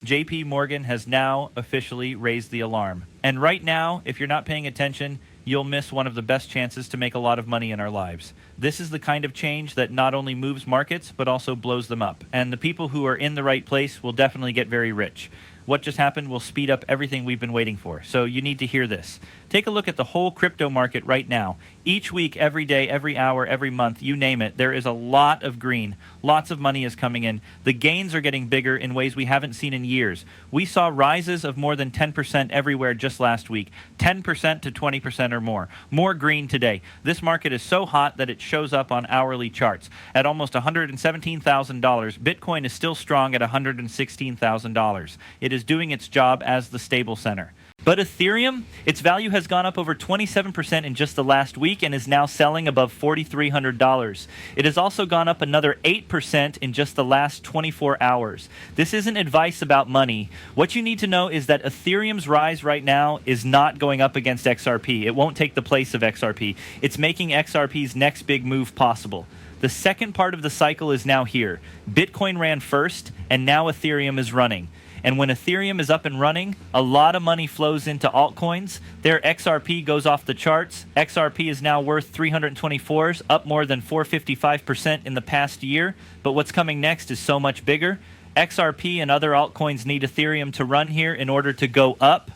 JP Morgan has now officially raised the alarm. And right now, if you're not paying attention, you'll miss one of the best chances to make a lot of money in our lives. This is the kind of change that not only moves markets, but also blows them up. And the people who are in the right place will definitely get very rich. What just happened will speed up everything we've been waiting for. So you need to hear this. Take a look at the whole crypto market right now. Each week, every day, every hour, every month, you name it, there is a lot of green. Lots of money is coming in. The gains are getting bigger in ways we haven't seen in years. We saw rises of more than 10% everywhere just last week. 10% to 20% or more. More green today. This market is so hot that it shows up on hourly charts. At almost $117,000, Bitcoin is still strong at $116,000. It is doing its job as the stable center. But Ethereum, its value has gone up over 27% in just the last week and is now selling above $4,300. It has also gone up another 8% in just the last 24 hours. This isn't advice about money. What you need to know is that Ethereum's rise right now is not going up against XRP. It won't take the place of XRP. It's making XRP's next big move possible. The second part of the cycle is now here. Bitcoin ran first, and now Ethereum is running. And when Ethereum is up and running, a lot of money flows into altcoins. Their XRP goes off the charts. XRP is now worth 324s, up more than 455% in the past year. But what's coming next is so much bigger. XRP and other altcoins need Ethereum to run here in order to go up.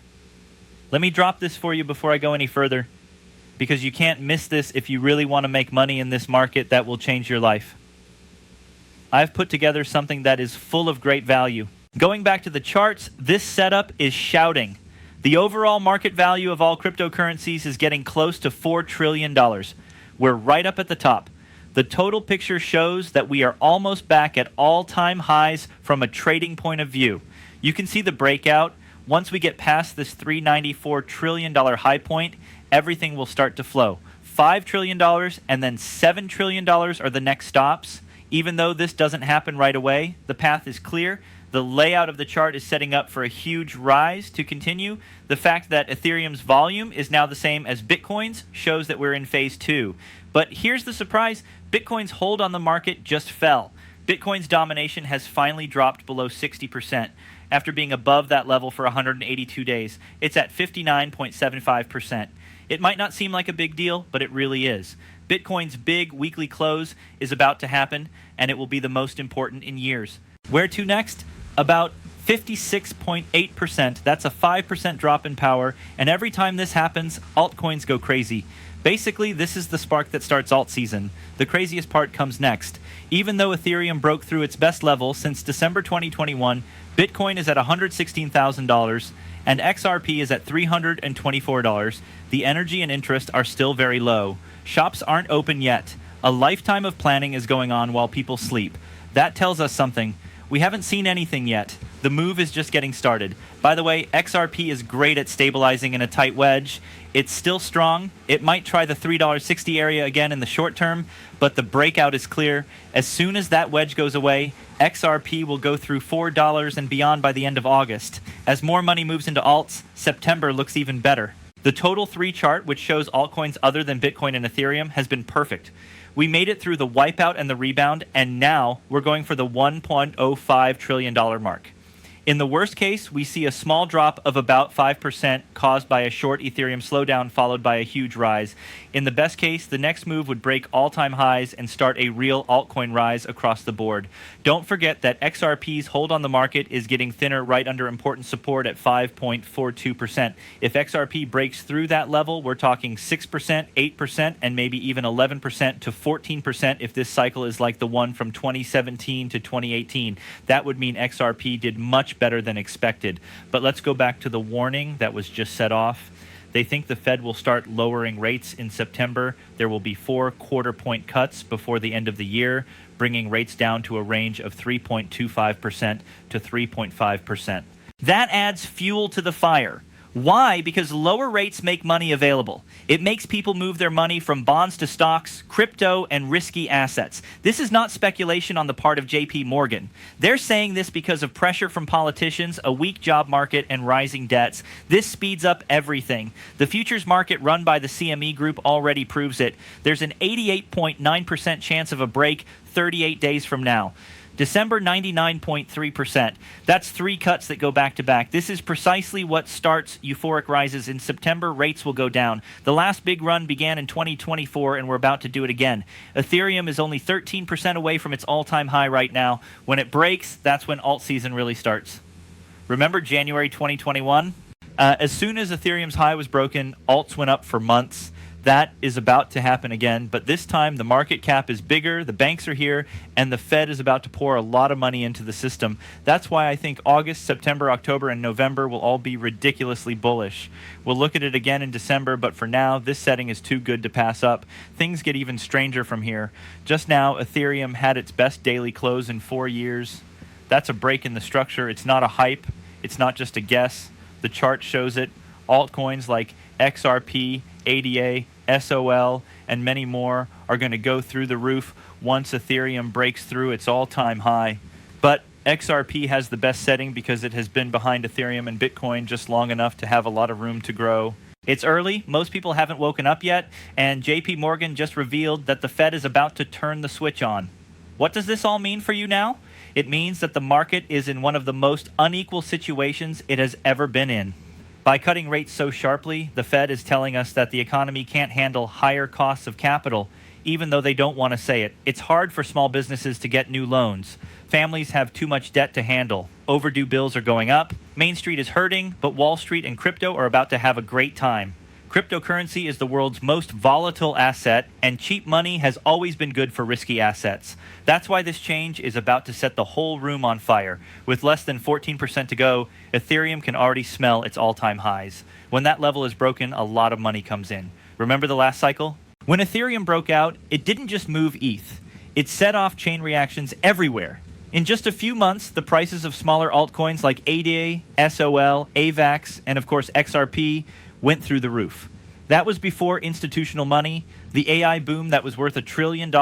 Let me drop this for you before I go any further, because you can't miss this if you really want to make money in this market that will change your life. I've put together something that is full of great value. Going back to the charts, this setup is shouting. The overall market value of all cryptocurrencies is getting close to $4 trillion. We're right up at the top. The total picture shows that we are almost back at all-time highs from a trading point of view. You can see the breakout. Once we get past this $394 trillion high point, everything will start to flow. $5 trillion and then $7 trillion are the next stops. Even though this doesn't happen right away, the path is clear. The layout of the chart is setting up for a huge rise to continue. The fact that Ethereum's volume is now the same as Bitcoin's shows that we're in phase 2. But here's the surprise. Bitcoin's hold on the market just fell. Bitcoin's domination has finally dropped below 60% after being above that level for 182 days. It's at 59.75%. It might not seem like a big deal, but it really is. Bitcoin's big weekly close is about to happen, and it will be the most important in years. Where to next? About 56.8%. That's a 5% drop in power, and every time this happens, altcoins go crazy. Basically, this is the spark that starts Altseason. The craziest part comes next. Even though Ethereum broke through its best level since December 2021, Bitcoin is at $116,000, and XRP is at $324. The energy and interest are still very low. Shops aren't open yet. A lifetime of planning is going on while people sleep. That tells us something. We haven't seen anything yet. The move is just getting started. By the way, XRP is great at stabilizing in a tight wedge. It's still strong. It might try the $3.60 area again in the short term, but the breakout is clear. As soon as that wedge goes away, XRP will go through $4 and beyond by the end of August. As more money moves into alts, September looks even better. The total 3 chart, which shows altcoins other than Bitcoin and Ethereum, has been perfect. We made it through the wipeout and the rebound, and now we're going for the $1.05 trillion mark. In the worst case, we see a small drop of about 5% caused by a short Ethereum slowdown followed by a huge rise. In the best case, the next move would break all-time highs and start a real altcoin rise across the board. Don't forget that XRP's hold on the market is getting thinner right under important support at 5.42%. If XRP breaks through that level, we're talking 6%, 8%, and maybe even 11% to 14% if this cycle is like the one from 2017 to 2018. That would mean XRP did much better than expected. But let's go back to the warning that was just set off. They think the Fed will start lowering rates in September. There will be 4 quarter-point cuts before the end of the year, bringing rates down to a range of 3.25% to 3.5%. That adds fuel to the fire. Why? Because lower rates make money available. It makes people move their money from bonds to stocks, crypto, and risky assets. This is not speculation on the part of JP Morgan. They're saying this because of pressure from politicians, a weak job market, and rising debts. This speeds up everything. The futures market run by the CME Group already proves it. There's an 88.9% chance of a break 38 days from now. December, 99.3%. That's 3 cuts that go back to back. This is precisely what starts euphoric rises. In September, rates will go down. The last big run began in 2024, and we're about to do it again. Ethereum is only 13% away from its all-time high right now. When it breaks, that's when alt season really starts. Remember January 2021? As soon as Ethereum's high was broken, alts went up for months. That is about to happen again, but this time the market cap is bigger, the banks are here, and the Fed is about to pour a lot of money into the system. That's why I think August, September, October, and November will all be ridiculously bullish. We'll look at it again in December, but for now, this setting is too good to pass up. Things get even stranger from here. Just now, Ethereum had its best daily close in 4 years. That's a break in the structure. It's not a hype. It's not just a guess. The chart shows it. Altcoins like XRP, ADA, SOL, and many more are going to go through the roof once Ethereum breaks through its all-time high. But XRP has the best setting because it has been behind Ethereum and Bitcoin just long enough to have a lot of room to grow. It's early, most people haven't woken up yet, and JP Morgan just revealed that the Fed is about to turn the switch on. What does this all mean for you now? It means that the market is in one of the most unequal situations it has ever been in. By cutting rates so sharply, the Fed is telling us that the economy can't handle higher costs of capital, even though they don't want to say it. It's hard for small businesses to get new loans. Families have too much debt to handle. Overdue bills are going up. Main Street is hurting, but Wall Street and crypto are about to have a great time. Cryptocurrency is the world's most volatile asset, and cheap money has always been good for risky assets. That's why this change is about to set the whole room on fire. With less than 14% to go, Ethereum can already smell its all-time highs. When that level is broken, a lot of money comes in. Remember the last cycle? When Ethereum broke out, it didn't just move ETH. It set off chain reactions everywhere. In just a few months, the prices of smaller altcoins like ADA, SOL, AVAX, and of course XRP went through the roof. That was before institutional money, the AI boom that was worth $1 trillion,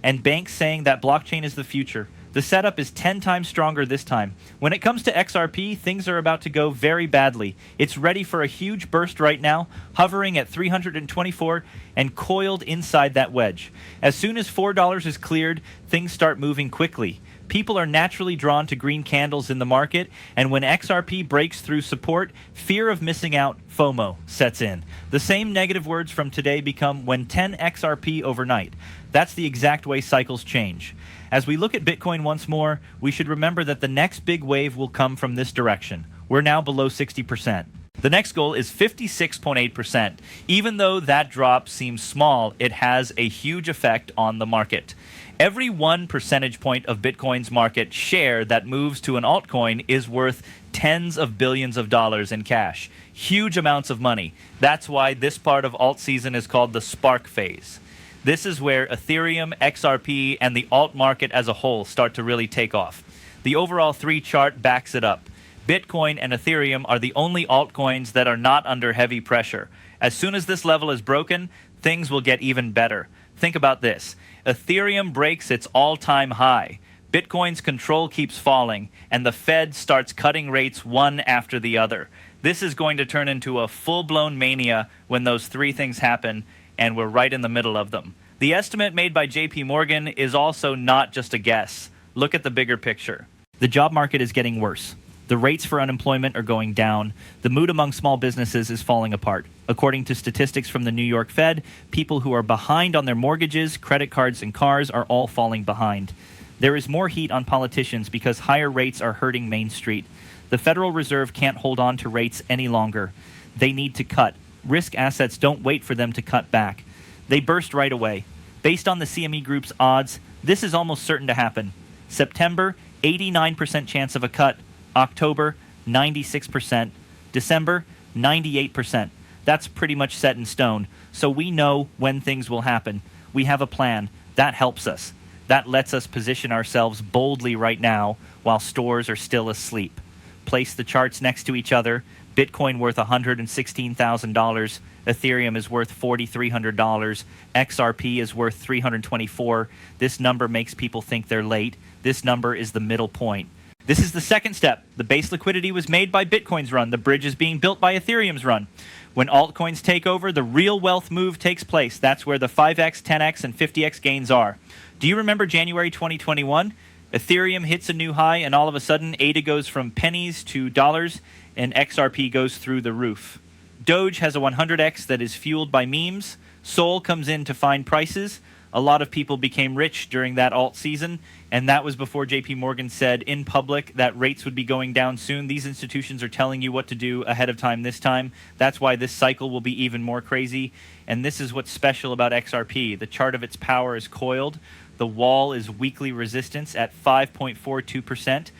and banks saying that blockchain is the future. The setup is 10 times stronger this time. When it comes to XRP, things are about to go very badly. It's ready for a huge burst right now, hovering at 324 and coiled inside that wedge. As soon as $4 is cleared, things start moving quickly. People are naturally drawn to green candles in the market, and when XRP breaks through support, fear of missing out, FOMO, sets in. The same negative words from today become when 10 XRP overnight. That's the exact way cycles change. As we look at Bitcoin once more, we should remember that the next big wave will come from this direction. We're now below 60%. The next goal is 56.8%. Even though that drop seems small, it has a huge effect on the market. Every 1 percentage point of Bitcoin's market share that moves to an altcoin is worth tens of billions of dollars in cash. Huge amounts of money. That's why this part of alt season is called the spark phase. This is where Ethereum, XRP, and the alt market as a whole start to really take off. The overall 3 chart backs it up. Bitcoin and Ethereum are the only altcoins that are not under heavy pressure. As soon as this level is broken, things will get even better. Think about this. Ethereum breaks its all-time high. Bitcoin's control keeps falling, and the Fed starts cutting rates one after the other. This is going to turn into a full-blown mania when those 3 things happen, and we're right in the middle of them. The estimate made by JP Morgan is also not just a guess. Look at the bigger picture. The job market is getting worse. The rates for unemployment are going down. The mood among small businesses is falling apart. According to statistics from the New York Fed, people who are behind on their mortgages, credit cards, and cars are all falling behind. There is more heat on politicians because higher rates are hurting Main Street. The Federal Reserve can't hold on to rates any longer. They need to cut. Risk assets don't wait for them to cut back. They burst right away. Based on the CME Group's odds, this is almost certain to happen. September, 89% chance of a cut. October, 96%. December, 98%. That's pretty much set in stone. So we know when things will happen. We have a plan. That helps us. That lets us position ourselves boldly right now while stores are still asleep. Place the charts next to each other. Bitcoin worth $116,000. Ethereum is worth $4,300. XRP is worth $324. This number makes people think they're late. This number is the middle point. This is the second step. The base liquidity was made by Bitcoin's run. The bridge is being built by Ethereum's run. When altcoins take over, the real wealth move takes place. That's where the 5x, 10x, and 50x gains are. Do you remember January 2021? Ethereum hits a new high, and all of a sudden, ADA goes from pennies to dollars, and XRP goes through the roof. Doge has a 100x that is fueled by memes. Sol comes in to find prices. A lot of people became rich during that alt season, and that was before JP Morgan said in public that rates would be going down soon. These institutions are telling you what to do ahead of time this time. That's why this cycle will be even more crazy, and this is what's special about XRP. The chart of its power is coiled. The wall is weekly resistance at 5.42%.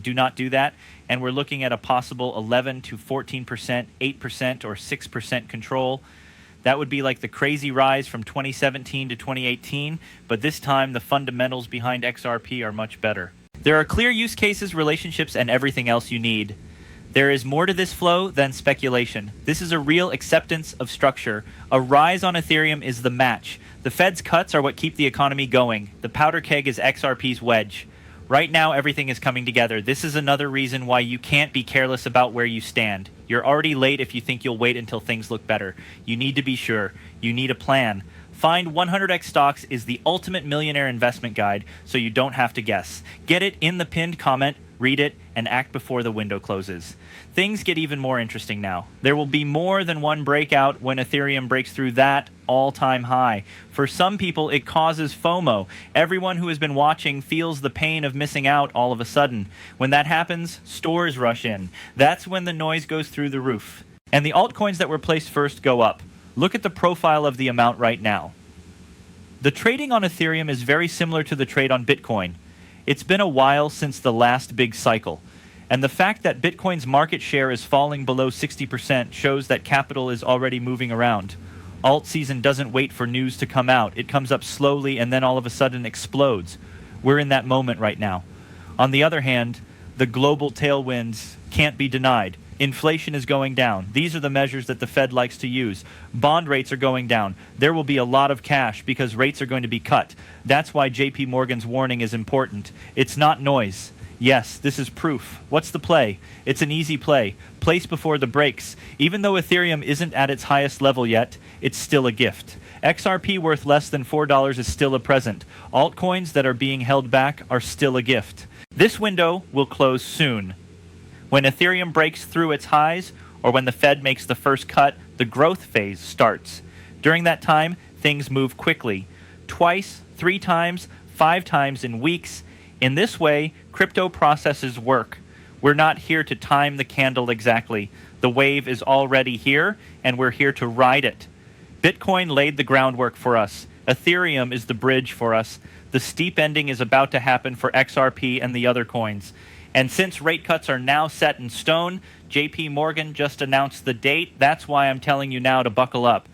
Do not do that. And we're looking at a possible 11 to 14%, 8% or 6% control. That would be like the crazy rise from 2017 to 2018, but this time the fundamentals behind XRP are much better. There are clear use cases, relationships, and everything else you need. There is more to this flow than speculation. This is a real acceptance of structure. A rise on Ethereum is the match. The Fed's cuts are what keep the economy going. The powder keg is XRP's wedge. Right now, everything is coming together. This is another reason why you can't be careless about where you stand. You're already late if you think you'll wait until things look better. You need to be sure. You need a plan. Find 100x Stocks is the ultimate millionaire investment guide, so you don't have to guess. Get it in the pinned comment, read it, and act before the window closes. Things get even more interesting now. There will be more than one breakout when Ethereum breaks through that all-time high. For some people, it causes FOMO. Everyone who has been watching feels the pain of missing out all of a sudden. When that happens, stores rush in. That's when the noise goes through the roof. And the altcoins that were placed first go up. Look at the profile of the amount right now. The trading on Ethereum is very similar to the trade on Bitcoin. It's been a while since the last big cycle. And the fact that Bitcoin's market share is falling below 60% shows that capital is already moving around. Altseason doesn't wait for news to come out. It comes up slowly and then all of a sudden explodes. We're in that moment right now. On the other hand, the global tailwinds can't be denied. Inflation is going down. These are the measures that the Fed likes to use. Bond rates are going down. There will be a lot of cash because rates are going to be cut. That's why JP Morgan's warning is important. It's not noise. Yes, this is proof. What's the play? It's an easy play. Place before the breaks. Even though Ethereum isn't at its highest level yet, it's still a gift. XRP worth less than $4 is still a present. Altcoins that are being held back are still a gift. This window will close soon. When Ethereum breaks through its highs, or when the Fed makes the first cut, the growth phase starts. During that time, things move quickly. Twice, 3 times, 5 times in weeks. In this way, crypto processes work. We're not here to time the candle exactly. The wave is already here, and we're here to ride it. Bitcoin laid the groundwork for us. Ethereum is the bridge for us. The steep ending is about to happen for XRP and the other coins. And since rate cuts are now set in stone, JP Morgan just announced the date. That's why I'm telling you now to buckle up.